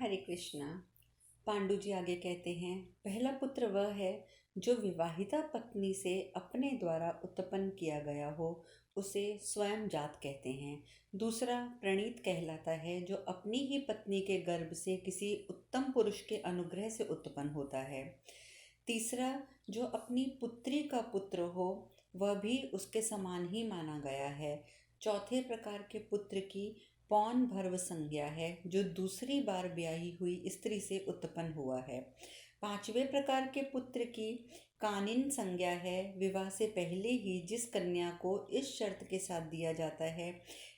हरे कृष्णा। पांडु जी आगे कहते हैं, पहला पुत्र वह है जो विवाहिता पत्नी से अपने द्वारा उत्पन्न किया गया हो, उसे स्वयं जात कहते हैं। दूसरा प्रणीत कहलाता है, जो अपनी ही पत्नी के गर्भ से किसी उत्तम पुरुष के अनुग्रह से उत्पन्न होता है। तीसरा, जो अपनी पुत्री का पुत्र हो, वह भी उसके समान ही माना गया है। चौथे प्रकार के पुत्र की पौन भर्व संज्ञा है, जो दूसरी बार ब्याही हुई स्त्री से उत्पन्न हुआ है। पांचवें प्रकार के पुत्र की कानिन संज्ञा है, विवाह से पहले ही जिस कन्या को इस शर्त के साथ दिया जाता है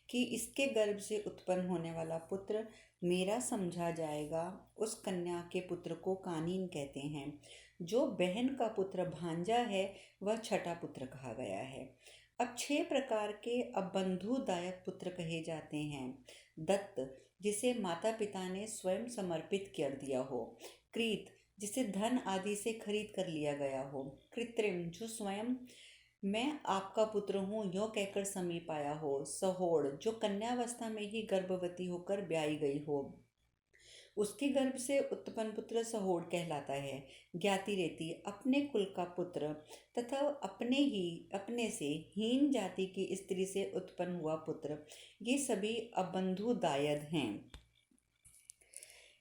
कि इसके गर्भ से उत्पन्न होने वाला पुत्र मेरा समझा जाएगा, उस कन्या के पुत्र को कानीन कहते हैं। जो बहन का पुत्र भांजा है, वह छठा पुत्र कहा गया है। अब 6 प्रकार के अबंधुदायक पुत्र कहे जाते हैं। दत्त, जिसे माता पिता ने स्वयं समर्पित कर दिया हो। क्रीत, जिसे धन आदि से खरीद कर लिया गया हो। कृत्रिम, जो स्वयं मैं आपका पुत्र हूँ यो कहकर समीप आया हो। सहोड़, जो कन्यावस्था में ही गर्भवती होकर ब्याई गई हो, उसके गर्भ से उत्पन्न पुत्र सहोड़ कहलाता है। ज्ञातिरेती, अपने कुल का पुत्र तथा अपने से हीन जाति की स्त्री से उत्पन्न हुआ पुत्र, ये सभी अबंधुदायद हैं।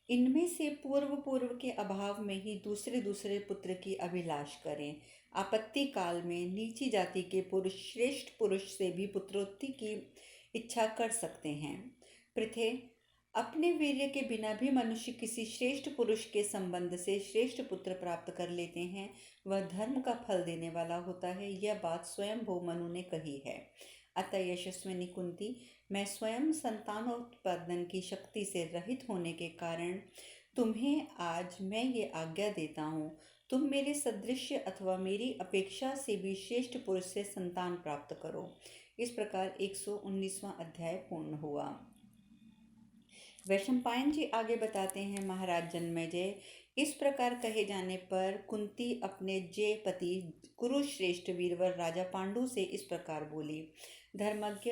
इनमें से पूर्व पूर्व के अभाव में ही दूसरे दूसरे पुत्र की अभिलाष करें। आपत्ति काल में नीची जाति के पुरुष श्रेष्ठ पुरुष से भी पुत्रोत्ति की इच्छा कर सकते हैं। पृथे, अपने वीर्य के बिना भी मनुष्य किसी श्रेष्ठ पुरुष के संबंध से श्रेष्ठ पुत्र प्राप्त कर लेते हैं, वह धर्म का फल देने वाला होता है। यह बात स्वयं भो मनु ने कही है। अतः यशस्विनी कुंती, मैं स्वयं संतानोत्पादन की शक्ति से रहित होने के कारण तुम्हें आज मैं ये आज्ञा देता हूँ, तुम मेरे सदृश अथवा मेरी अपेक्षा से भी श्रेष्ठ पुरुष से संतान प्राप्त करो। इस प्रकार 119वां अध्याय पूर्ण हुआ। वैशंपायन जी आगे बताते हैं, महाराज जन्मेजय, इस प्रकार कहे जाने पर कुंती अपने जय पति कुरुश्रेष्ठ वीरवर राजा पांडु से इस प्रकार बोली, धर्मज्ञ,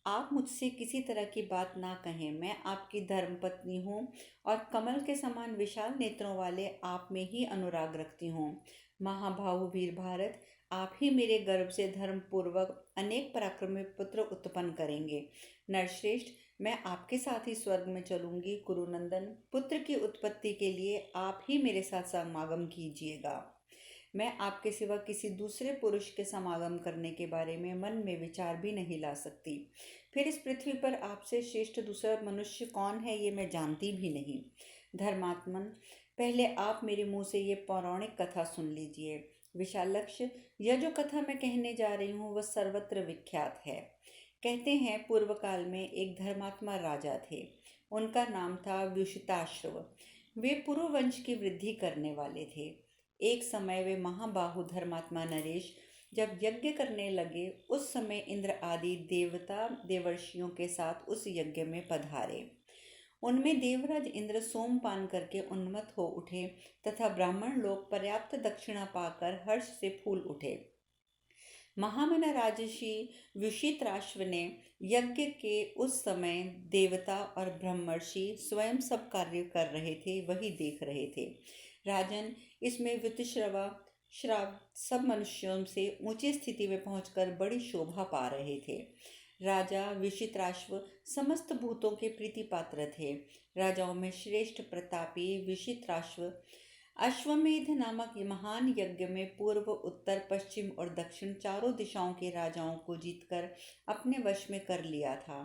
आप मुझसे किसी तरह की बात ना कहें। मैं आपकी धर्मपत्नी हूँ और कमल के समान विशाल नेत्रों वाले आप में ही अनुराग रखती हूँ। महाबाहु वीर भारत, आप ही मेरे गर्भ से धर्मपूर्वक अनेक पराक्रमी पुत्र उत्पन्न करेंगे। नरश्रेष्ठ, मैं आपके साथ ही स्वर्ग में चलूंगी। कुरुनंदन, पुत्र की उत्पत्ति के लिए आप ही मेरे साथ समागम कीजिएगा। मैं आपके सिवा किसी दूसरे पुरुष के समागम करने के बारे में मन में विचार भी नहीं ला सकती। फिर इस पृथ्वी पर आपसे श्रेष्ठ दूसरा मनुष्य कौन है, ये मैं जानती भी नहीं। धर्मात्मन, पहले आप मेरे मुंह से ये पौराणिक कथा सुन लीजिए। विशालक्ष, यह जो कथा मैं कहने जा रही हूँ वह सर्वत्र विख्यात है। कहते हैं, पूर्व काल में एक धर्मात्मा राजा थे। उनका नाम था व्युषिताश्व। वे पुरुवंश की वृद्धि करने वाले थे। एक समय वे महाबाहु धर्मात्मा नरेश जब यज्ञ करने लगे, उस समय इंद्र आदि देवता देवर्षियों के साथ उस यज्ञ में पधारे। उनमें देवराज इंद्र सोमपान करके उन्मत्त हो उठे तथा ब्राह्मण लोग पर्याप्त दक्षिणा पाकर हर्ष से फूल उठे। महामना राजर्षि विशित्राश्व ने यज्ञ के उस समय देवता और ब्रह्मर्षि स्वयं सब कार्य कर रहे थे, वही देख रहे थे। राजन, इसमें वितश्रवा श्राव सब मनुष्यों से ऊंची स्थिति में पहुंचकर बड़ी शोभा पा रहे थे। राजा विशित्राश्व समस्त भूतों के प्रीति पात्र थे। राजाओं में श्रेष्ठ प्रतापी विशित्राश्व अश्वमेध नामक महान यज्ञ में पूर्व, उत्तर, पश्चिम और दक्षिण चारों दिशाओं के राजाओं को जीतकर अपने वश में कर लिया था।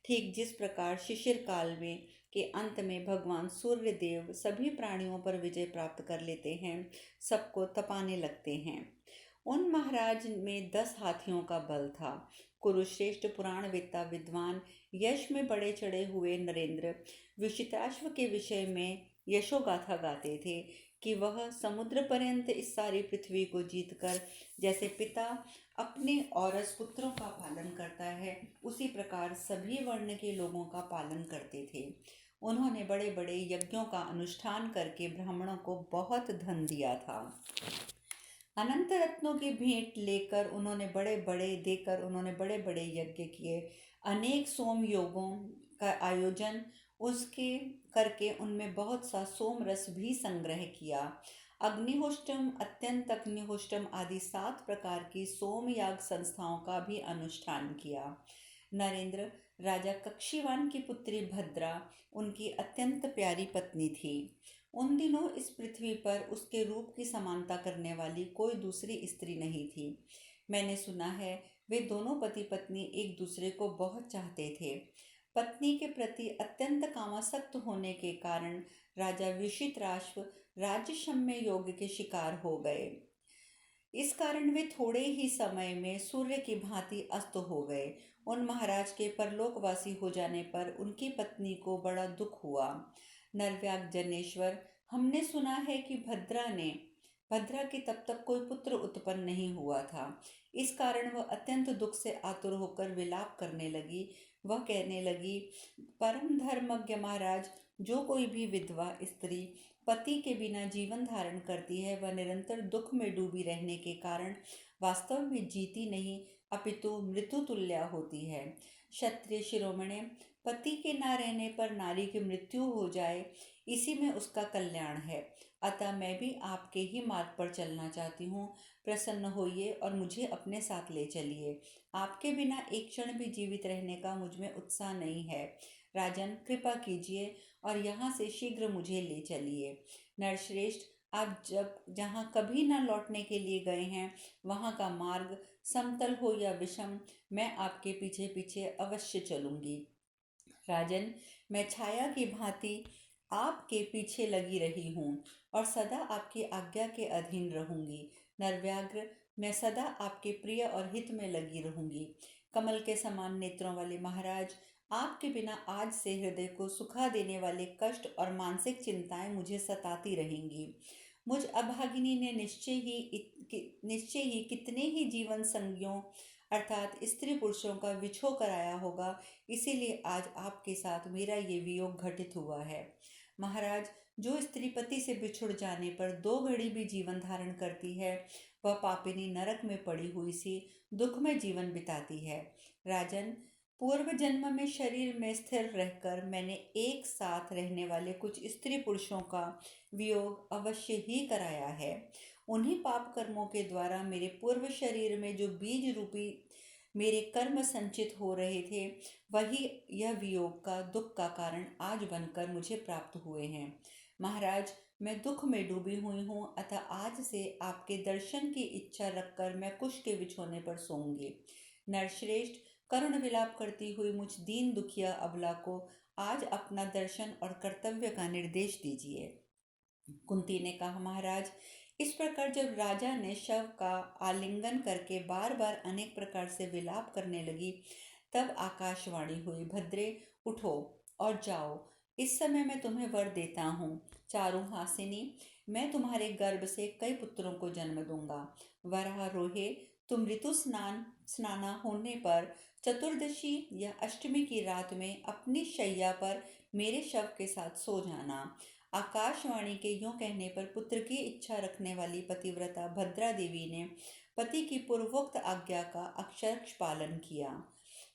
ठीक जिस प्रकार शिशिर काल में के अंत में भगवान सूर्य देव सभी प्राणियों पर विजय प्राप्त कर लेते हैं, सबको तपाने लगते हैं। उन महाराज में 10 हाथियों का बल था। कुरुश्रेष्ठ पुराणवेत्ता विद्वान यश में बड़े चढ़े हुए नरेंद्र विशिताश्व के विषय में यशोगाथा गाते थे कि वह समुद्र पर्यंत इस सारी पृथ्वी को जीतकर जैसे पिता अपने औरस पुत्रों का पालन करता है, उसी प्रकार सभी वर्ण के लोगों का पालन करते थे। उन्होंने बड़े बड़े यज्ञों का अनुष्ठान करके ब्राह्मणों को बहुत धन दिया था। अनंत रत्नों की भेंट लेकर उन्होंने बड़े बड़े यज्ञ किए। अनेक सोम योगों का आयोजन उसके करके उनमें बहुत सा सोम रस भी संग्रह किया। अग्निहोष्ट्रम, अत्यंत अग्निहोष्ट्रम आदि 7 प्रकार की सोमयाग संस्थाओं का भी अनुष्ठान किया। नरेंद्र, राजा कक्षीवान की पुत्री भद्रा उनकी अत्यंत प्यारी पत्नी थी। उन दिनों इस पृथ्वी पर उसके रूप की समानता करने वाली कोई दूसरी स्त्री नहीं थी। मैंने सुना है वे दोनों पति पत्नी एक दूसरे को बहुत चाहते थे। पत्नी के प्रति अत्यंत कामासक्त होने के कारण राजा विशित्राश्व राज्यशम्य योग के शिकार हो गए। इस कारण वे थोड़े ही समय में सूर्य की भांति अस्त हो गए। उन महाराज के परलोकवासी हो जाने पर उनकी पत्नी को बड़ा दुख हुआ। नरव्याग जनेश्वर, हमने सुना है कि भद्रा की तब तक कोई पुत्र उत्पन्न नहीं हुआ था। इस कारण वह अत्यंत दुख से आतुर होकर विलाप करने लगी। वह कहने लगी, परम धर्मज्ञ महाराज, जो कोई भी विधवा स्त्री पति के बिना जीवन धारण करती है वह निरंतर दुख में डूबी रहने के कारण वास्तव में जीती नहीं अपितु मृत्यु तुल्य होती है। क्षत्रिय शिरोमणे, पति के न रहने पर नारी की मृत्यु हो जाए, इसी में उसका कल्याण है। अतः मैं भी आपके ही मार्ग पर चलना चाहती हूँ। प्रसन्न होइए और मुझे अपने साथ ले चलिए। आपके बिना एक क्षण भी जीवित रहने का मुझ में उत्साह नहीं है। राजन, कृपा कीजिए और यहाँ से शीघ्र मुझे ले चलिए। नरश्रेष्ठ, आप जहाँ कभी न लौटने के लिए गए हैं वहाँ का मार्ग समतल हो या विषम, मैं आपके पीछे पीछे अवश्य चलूंगी। राजन, मैं छाया की भांति आपके पीछे लगी रही हूँ और सदा आपकी आज्ञा के अधीन रहूंगी। नरव्याघ्र, मैं सदा आपके प्रिय और हित में लगी रहूंगी। कमल के समान नेत्रों वाले महाराज, आपके बिना आज से हृदय को सुखा देने वाले कष्ट और मानसिक चिंताएं मुझे सताती रहेंगी। मुझ अभागिनी ने निश्चय ही कितने ही जीवन संगियों अर्थात स्त्री पुरुषों का विछोह कराया होगा, इसीलिए आज आपके साथ मेरा ये वियोग घटित हुआ है। महाराज, जो स्त्री पति से बिछुड़ जाने पर 2 घड़ी भी जीवन धारण करती है वह पापिनी नरक में पड़ी हुई सी दुख में जीवन बिताती है। राजन, पूर्व जन्म में शरीर में स्थिर रहकर मैंने एक साथ रहने वाले कुछ स्त्री पुरुषों का वियोग अवश्य ही कराया है। उन्हीं पाप कर्मों के द्वारा मेरे पूर्व शरीर में जो बीज रूपी मेरे कर्म संचित हो रहे थे वही यह वियोग का दुख का कारण आज बनकर मुझे प्राप्त हुए हैं। महाराज, मैं दुख में डूबी हुई हूँ, अतः आज से आपके दर्शन की इच्छा रखकर मैं कुश के बिछोने पर सोऊंगी। नरश्रेष्ठ, करुण विलाप करती हुई मुझ दीन दुखिया अबला को आज अपना दर्शन और कर्तव्य का निर्देश दीजिए। कुंती ने कहा, महाराज, इस प्रकार जब राजा ने शव का आलिंगन करके बार बार अनेक प्रकार से विलाप करने लगी तब आकाशवाणी हुई, भद्रे, उठो और जाओ। इस समय मैं तुम्हें वर देता हूँ। चारुहासिनी, मैं तुम्हारे गर्भ से कई पुत्रों को जन्म दूंगा। वरारोहे, तुम ऋतु स्नाना होने पर चतुर्दशी या अष्टमी की रात में अपनी शैया पर मेरे शव के साथ सो जाना। आकाशवाणी के यूं कहने पर पुत्र की इच्छा रखने वाली पतिव्रता भद्रा देवी ने पति की पूर्वोक्त आज्ञा का अक्षरश पालन किया।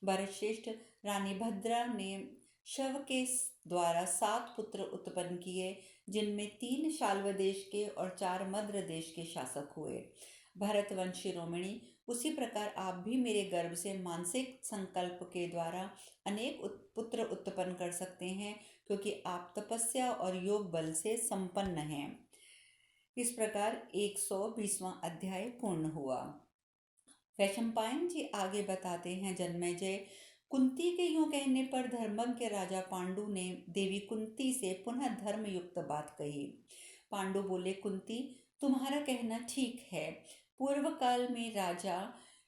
भरतश्रेष्ठ, रानी भद्रा ने शव के द्वारा 7 पुत्र उत्पन्न किए, जिनमें 3 शाल्व देश के और 4 मद्र देश के शासक हुए। भरतवंश शिरोमणि, उसी प्रकार आप भी मेरे गर्भ से मानसिक संकल्प के द्वारा अनेक पुत्र उत्पन्न कर सकते हैं, क्योंकि आप तपस्या और योग बल से संपन्न हैं। इस प्रकार 120वां अध्याय पूर्ण हुआ। वैशंपायन जी आगे बताते हैं, जन्मेजय, कुंती के यूं कहने पर धर्मज्ञ राजा पांडु ने देवी कुंती से पुनः धर्मयुक्त बात कही। पांडु बोले, कुंती, तुम्हारा कहना ठीक है। पूर्व काल में राजा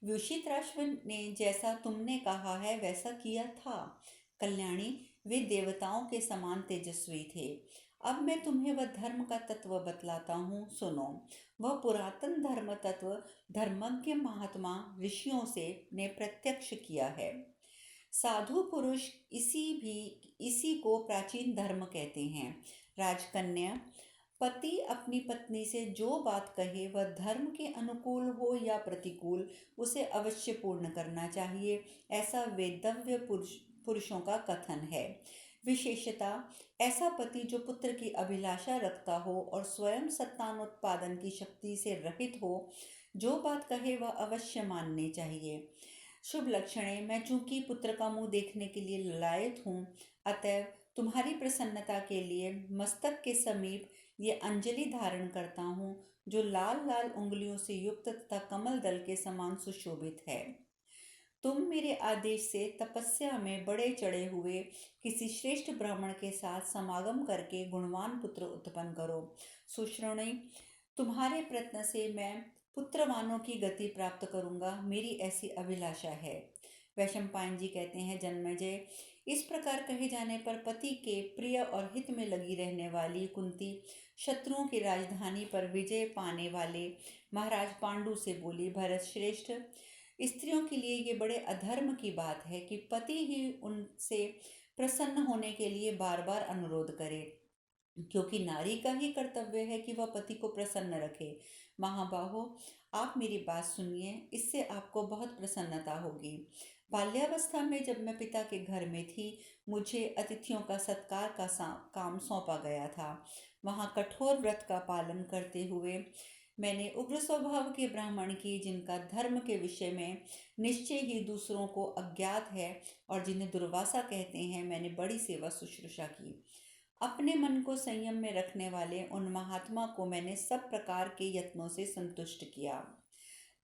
विशित्राश्व ने जैसा तुमने कहा है वैसा किया था। कल्याणी, वे देवताओं के समान तेजस्वी थे। अब मैं तुम्हें वह धर्म का तत्व बतलाता हूँ, सुनो। वह पुरातन धर्म तत्व धर्मज्ञ महात्मा ऋषियों से ने प्रत्यक्ष किया है। साधु पुरुष इसी को प्राचीन धर्म कहते हैं। राजकन्या, पति अपनी पत्नी से जो बात कहे वह धर्म के अनुकूल हो या प्रतिकूल उसे अवश्य पूर्ण करना चाहिए, ऐसा वेदव्य पुरुषों का कथन है। विशेषता, ऐसा पति जो पुत्र की अभिलाषा रखता हो और स्वयं संतानोत्पादन की शक्ति से रहित हो, जो बात कहे वह अवश्य माननी चाहिए। शुभ लक्षणे, मैं चूंकि पुत्र का मुंह देखने के लिए ललायत हूँ, अतएव तुम्हारी प्रसन्नता के लिए मस्तक के समीप ये अंजलि धारण करता हूँ, जो लाल लाल उंगलियों से युक्त तथा कमल दल के समान सुशोभित है। तुम मेरे आदेश से तपस्या में बड़े चढ़े हुए किसी श्रेष्ठ ब्राह्मण के साथ समागम करके गुणवान पुत्र उत्पन्न करो। सुश्रोणी, तुम्हारे प्रयत्न से मैं पुत्रवानों की गति प्राप्त करूंगा, मेरी ऐसी अभिलाषा है। वैशंपायन जी कहते हैं, जन्मेजय, इस प्रकार कहे जाने पर पति के प्रिय और हित में लगी रहने वाली कुंती शत्रुओं की राजधानी पर विजय पाने वाले महाराज पांडु से बोली, भरत श्रेष्ठ, स्त्रियों के लिए ये बड़े अधर्म की बात है कि पति ही उनसे प्रसन्न होने के लिए बार बार अनुरोध करे, क्योंकि नारी का ही कर्तव्य है कि वह पति को प्रसन्न रखे। महाबाहो, आप मेरी बात सुनिए, इससे आपको बहुत प्रसन्नता होगी। बाल्यावस्था में जब मैं पिता के घर में थी, मुझे अतिथियों का सत्कार का काम सौंपा गया था। वहाँ कठोर व्रत का पालन करते हुए मैंने उग्र स्वभाव के ब्राह्मण की, जिनका धर्म के विषय में निश्चय ही दूसरों को अज्ञात है और जिन्हें दुर्वासा कहते हैं, मैंने बड़ी सेवा शुश्रूषा की। अपने मन को संयम में रखने वाले उन महात्मा को मैंने सब प्रकार के यत्नों से संतुष्ट किया।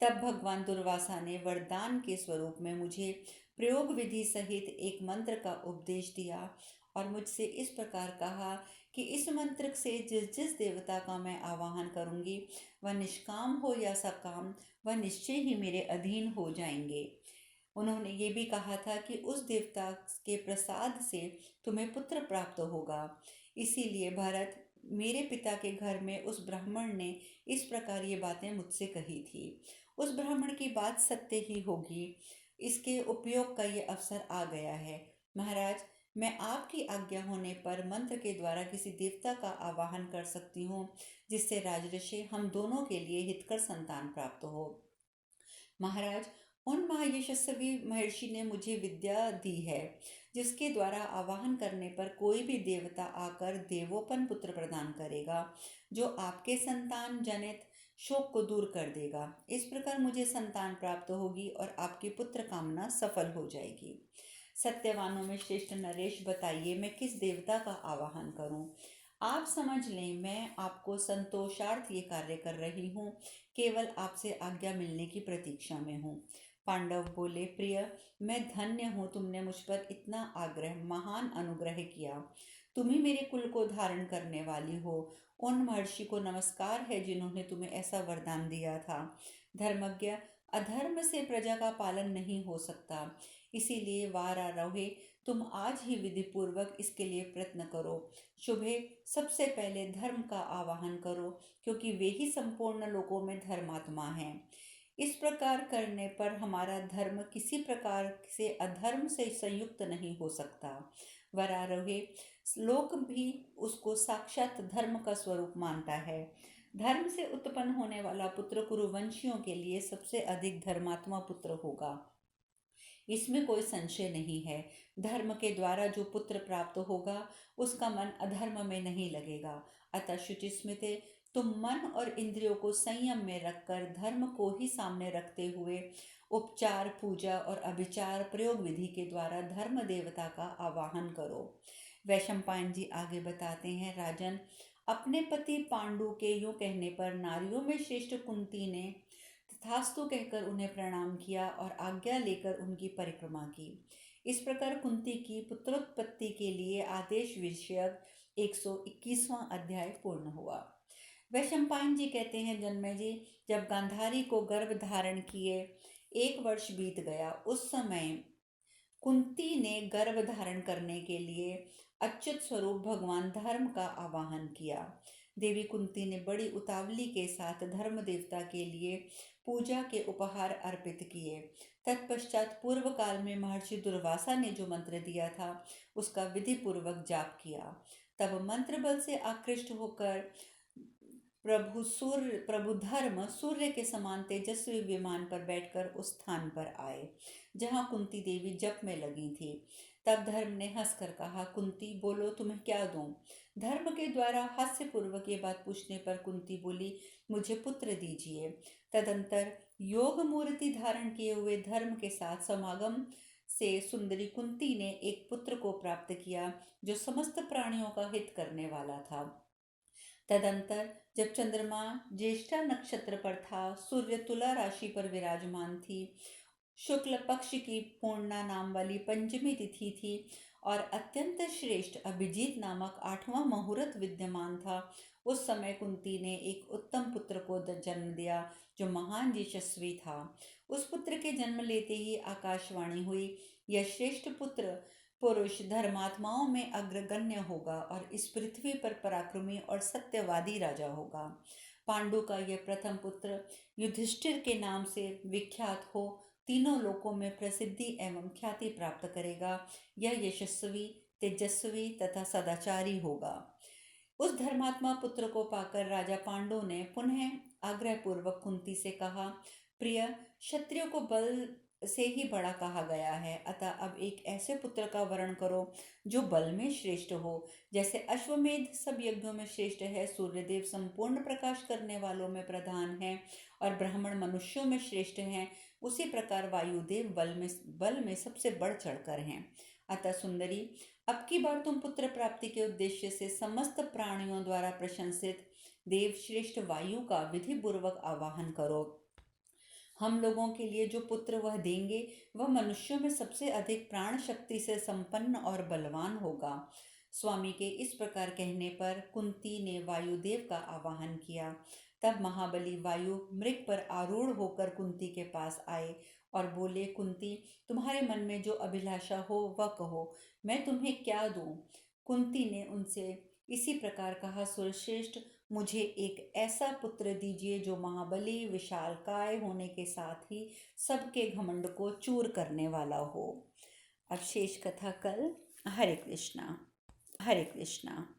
तब भगवान दुर्वासा ने वरदान के स्वरूप में मुझे प्रयोग विधि सहित एक मंत्र का उपदेश दिया और मुझसे इस प्रकार कहा कि इस मंत्र से जिस जिस देवता का मैं आवाहन करूंगी, वह निष्काम हो या सकाम, वह निश्चय ही मेरे अधीन हो जाएंगे। उन्होंने ये भी कहा था कि उस देवता के प्रसाद से तुम्हें पुत्र प्राप्त होगा। इसीलिए भरत, मेरे पिता के घर में उस ब्राह्मण ने इस प्रकार ये बातें मुझसे कही थी। उस ब्राह्मण की बात सत्य ही होगी। इसके उपयोग का ये अवसर आ गया है। महाराज, मैं आपकी आज्ञा होने पर मंत्र के द्वारा किसी देवता का आवाहन कर सकती हूँ, जिससे राजर्षि हम दोनों के लिए हितकर संतान प्राप्त हो। महाराज, उन महायशस्वी महर्षि ने मुझे विद्या दी है, जिसके द्वारा आवाहन करने पर कोई भी देवता आकर देवोपन पुत्र प्रदान करेगा, जो आपके संतान जनित शोक को दूर कर देगा। इस प्रकार मुझे संतान प्राप्त होगी और आपकी पुत्र कामना सफल हो जाएगी। सत्यवानों में श्रेष्ठ नरेश, बताइए मैं किस देवता का आवाहन करूं? आप समझ लें, मैं आपको संतोषार्थ ये कार्य कर रही हूँ, केवल आपसे आज्ञा मिलने की प्रतीक्षा में हूँ। पांडव बोले, प्रिय, मैं धन्य हूँ, तुमने मुझ पर इतना आग्रह, महान अनुग्रह किया। तुम ही मेरे कुल को धारण करने वाली हो। उन महर्षि को नमस्कार है जिन्होंने तुम्हें ऐसा वरदान दिया था। धर्मज्ञ, अधर्म से प्रजा का पालन नहीं हो सकता, इसीलिए वारारोहे, तुम आज ही विधि पूर्वक इसके लिए प्रयत्न करो। शुभे, सबसे पहले धर्म का आवाहन करो, क्योंकि वे ही संपूर्ण लोकों में धर्मात्मा हैं। इस प्रकार करने पर हमारा धर्म किसी प्रकार से अधर्म से संयुक्त नहीं हो सकता। वरारोहे, लोक भी उसको साक्षात धर्म का स्वरूप मानता है। धर्म से उत्पन्न होने वाला पुत्र कुरुवंशियों के लिए सबसे अधिक धर्मात्मा पुत्र होगा, इसमें कोई संशय नहीं है। धर्म के द्वारा जो पुत्र प्राप्त होगा, उसका मन अधर्म में नहीं लगेगा। अतः शुचिस्मिते, तुम मन और इंद्रियों को संयम में रखकर धर्म को ही सामने रखते हुए उपचार, पूजा और अभिचार प्रयोग विधि के द्वारा धर्म देवता का आवाहन करो। वैशंपायन जी आगे बताते हैं, राजन, अपने पति पांडु के यूं कहने पर नारियों में श्रेष्ठ कुंती ने तथास्तु कहकर उन्हें प्रणाम किया और आज्ञा लेकर उनकी परिक्रमा की। इस प्रकार कुंती की पुत्रोत्पत्ति के लिए आदेश विषयक 121वां अध्याय पूर्ण हुआ। वैशंपायन जी कहते हैं, जन्मे जी, जब गांधारी को गर्भ धारण किए 1 वर्ष बीत गया, उस समय कुंती ने गर्भ धारण करने के लिए अच्युत स्वरूप भगवान धर्म का आवाहन किया। देवी कुंती ने बड़ी उतावली के साथ धर्म देवता के लिए पूजा के उपहार अर्पित किए। तत्पश्चात पूर्व काल में महर्षि दुर्वासा ने जो मंत्र दिया था, उसका विधि पूर्वक जाप किया। तब मंत्र बल से आकृष्ट होकर प्रभु धर्म सूर्य के समान तेजस्वी विमान पर बैठकर उस स्थान पर आए, जहां कुंती देवी जप में लगी थी। तब धर्म ने हंसकर कहा, कुंती बोलो तुम्हें क्या दूं। धर्म के द्वारा हास्यपूर्वक ये बात पूछने पर कुंती बोली, मुझे पुत्र दीजिए। तदंतर योग मूर्ति धारण किए हुए धर्म के साथ समागम से सुंदरी कुंती ने एक पुत्र को प्राप्त किया जो समस्त प्राणियों का हित करने वाला था। तदंतर जब चंद्रमा ज्येष्ठा नक्षत्र पर था, सूर्य तुला राशि पर विराजमान थी, शुक्ल पक्ष की पूर्णा नाम वाली पंचमी तिथि थी और अत्यंत श्रेष्ठ अभिजीत नामक 8वां मुहूर्त विद्यमान था, उस समय कुंती ने एक उत्तम पुत्र को जन्म दिया जो महान यशस्वी था। उस पुत्र के जन्म लेते ही आकाशवाणी हुई, यह श्रेष्ठ पुत्र पुरुष धर्मात्माओं में अग्रगण्य होगा और इस पृथ्वी पर पराक्रमी और सत्यवादी राजा होगा। पांडु का यह प्रथम पुत्र युधिष्ठिर के नाम से विख्यात हो तीनों लोकों में प्रसिद्धि एवं ख्याति प्राप्त करेगा। यह यशस्वी, तेजस्वी तथा सदाचारी होगा। उस धर्मात्मा पुत्र को पाकर राजा पांडु ने पुनः आग्रहपूर्वक कुंती से कहा, प्रिय, क्षत्रियो को बल से ही बड़ा कहा गया है, अतः अब एक ऐसे पुत्र का वर्ण करो जो बल में श्रेष्ठ हो। जैसे अश्वमेध सब यज्ञों में श्रेष्ठ है, सूर्यदेव संपूर्ण प्रकाश करने वालों में प्रधान है और ब्राह्मण मनुष्यों में श्रेष्ठ हैं, उसी प्रकार वायुदेव बल में सबसे बढ़ चढ़कर हैं। अतः सुंदरी, अब की बार तुम पुत्र प्राप्ति के उद्देश्य से समस्त प्राणियों द्वारा प्रशंसित देव श्रेष्ठ वायु का विधि पूर्वक आवाहन करो। हम लोगों के लिए जो पुत्र वह देंगे वह मनुष्यों में सबसे अधिक प्राण शक्ति से संपन्न और बलवान होगा। स्वामी के इस प्रकार कहने पर कुंती ने वायुदेव का आवाहन किया। तब महाबली वायु मृग पर आरूढ़ होकर कुंती के पास आए और बोले, कुंती, तुम्हारे मन में जो अभिलाषा हो वह कहो, मैं तुम्हें क्या दूं। कुंती ने उनसे इसी प्रकार कहा, सुरश्रेष्ठ, मुझे एक ऐसा पुत्र दीजिए जो महाबली विशालकाय होने के साथ ही सबके घमंड को चूर करने वाला हो। अब शेष कथा कल। हरे कृष्णा। हरे कृष्णा।